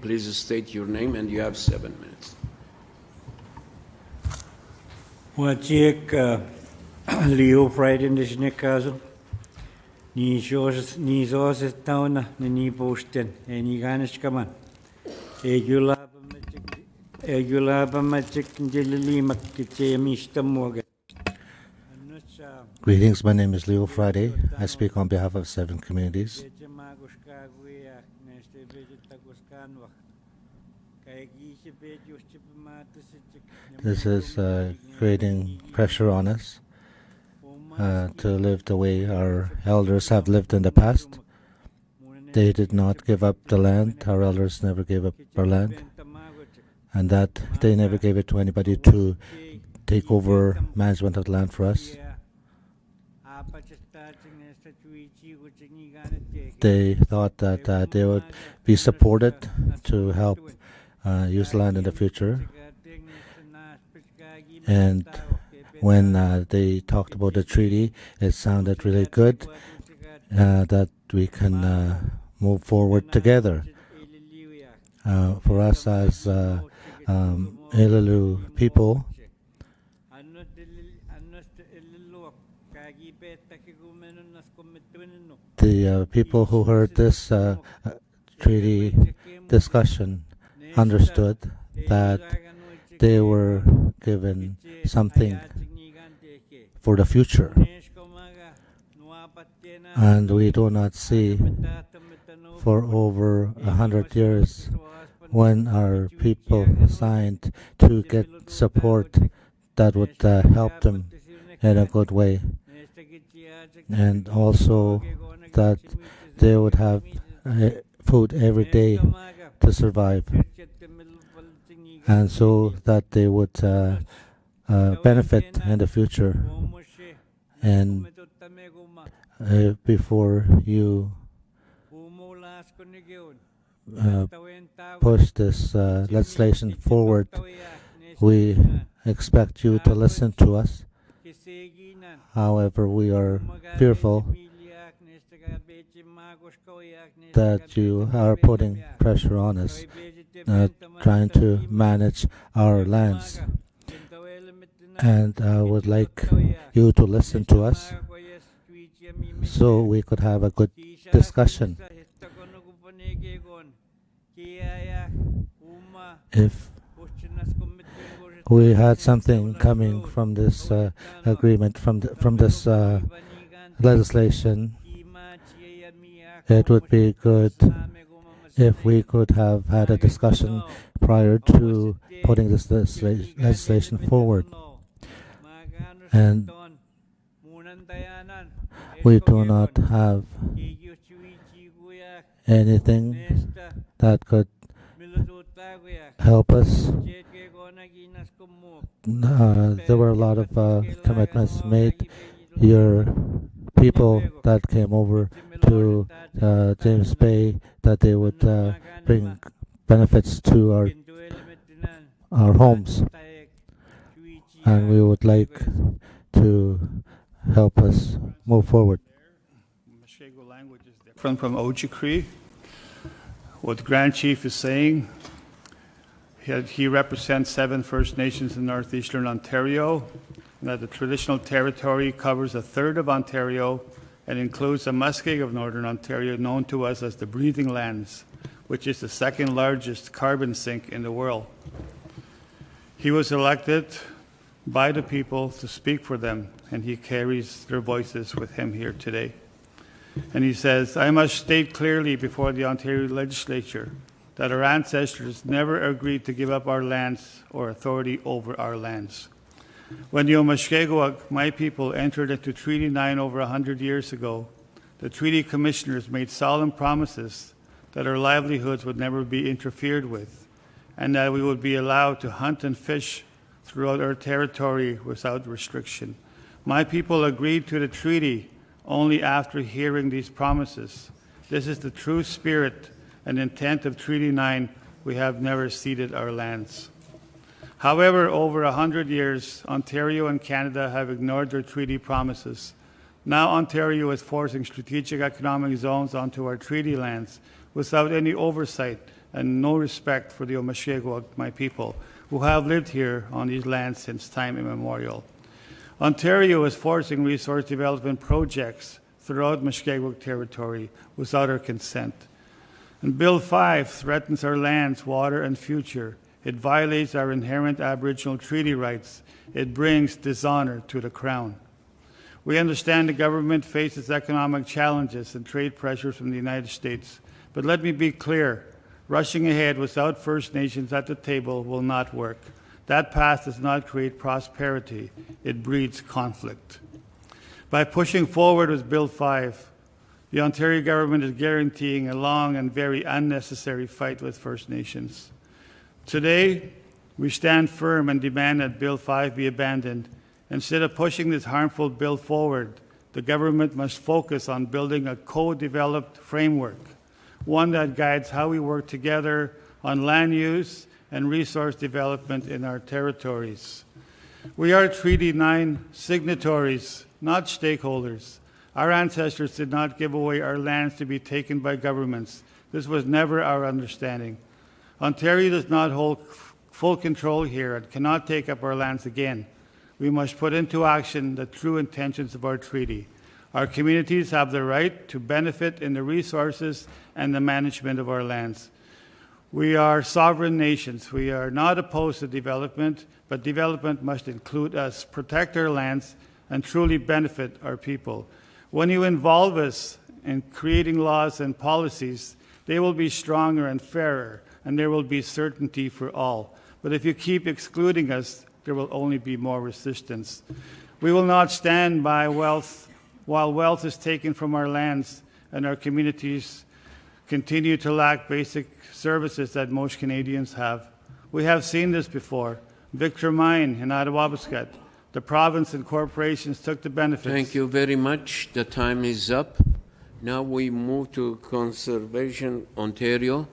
Please state your name and you have 7 minutes. Wajik Leo Pride Indigenous Council. Ni zos tauna ni posten ni ganish kaman. Egulaba magic jelly makite mishta moga. Greetings, my name is Leo Friday. I speak on behalf of 7 communities. This is creating pressure on us to live the way our elders have lived in the past. They did not give up the land. Our elders never gave up our land. And that they never gave it to anybody to take over management of the land for us. They thought that they would be supported to help use land in the future. And when they talked about the treaty, it sounded really good that we can move forward together. For us as Ilulu people, the people who heard this treaty discussion understood that they were given something for the future. And we do not see for over 100 years when our people signed to get support that would help them in a good way. And also that they would have food every day to survive. And so that they would benefit in the future. And before you push this legislation forward, we expect you to listen to us. However, we are fearful that you are putting pressure on us, trying to manage our lands. And I would like you to listen to us so we could have a good discussion. If we had something coming from this agreement, from this legislation, it would be good if we could have had a discussion prior to putting this legislation forward. And we do not have anything that could help us. There were a lot of commitments made. Your people that came over to James Bay, that they would bring benefits to our homes. And we would like to help us move forward. Mushkegowuk language is different from Ojibwe. What the Grand Chief is saying, he represents 7 First Nations in northeastern Ontario, and that the traditional territory covers 1/3 of Ontario and includes the Muskeg of Northern Ontario, known to us as the Breathing Lands, which is the 2nd largest carbon sink in the world. He was elected by the people to speak for them, and he carries their voices with him here today. And he says, I must state clearly before the Ontario legislature that our ancestors never agreed to give up our lands or authority over our lands. When the Mushkegowuk, my people, entered into Treaty 9 over 100 years ago, the treaty commissioners made solemn promises that our livelihoods would never be interfered with, and that we would be allowed to hunt and fish throughout our territory without restriction. My people agreed to the treaty only after hearing these promises. This is the true spirit and intent of Treaty 9. We have never ceded our lands. However, over 100 years, Ontario and Canada have ignored their treaty promises. Now Ontario is forcing strategic economic zones onto our treaty lands without any oversight and no respect for the Mushkegowuk, my people, who have lived here on these lands since time immemorial. Ontario is forcing resource development projects throughout Mushkegowuk territory without our consent. And Bill 5 threatens our lands, water, and future. It violates our inherent Aboriginal treaty rights. It brings dishonor to the Crown. We understand the government faces economic challenges and trade pressures from the United States. But let me be clear, rushing ahead without First Nations at the table will not work. That path does not create prosperity. It breeds conflict. By pushing forward with Bill 5, the Ontario government is guaranteeing a long and very unnecessary fight with First Nations. Today, we stand firm and demand that Bill 5 be abandoned. Instead of pushing this harmful bill forward, the government must focus on building a co-developed framework, one that guides how we work together on land use and resource development in our territories. We are Treaty 9 signatories, not stakeholders. Our ancestors did not give away our lands to be taken by governments. This was never our understanding. Ontario does not hold full control here and cannot take up our lands again. We must put into action the true intentions of our treaty. Our communities have the right to benefit in the resources and the management of our lands. We are sovereign nations. We are not opposed to development, but development must include us, protect our lands, and truly benefit our people. When you involve us in creating laws and policies, they will be stronger and fairer, and there will be certainty for all. But if you keep excluding us, there will only be more resistance. We will not stand by while wealth is taken from our lands and our communities continue to lack basic services that most Canadians have. We have seen this before. Victor Mine in Attawabasket. The province and corporations took the benefits. Thank you very much. The time is up. Now we move to Conservation Ontario.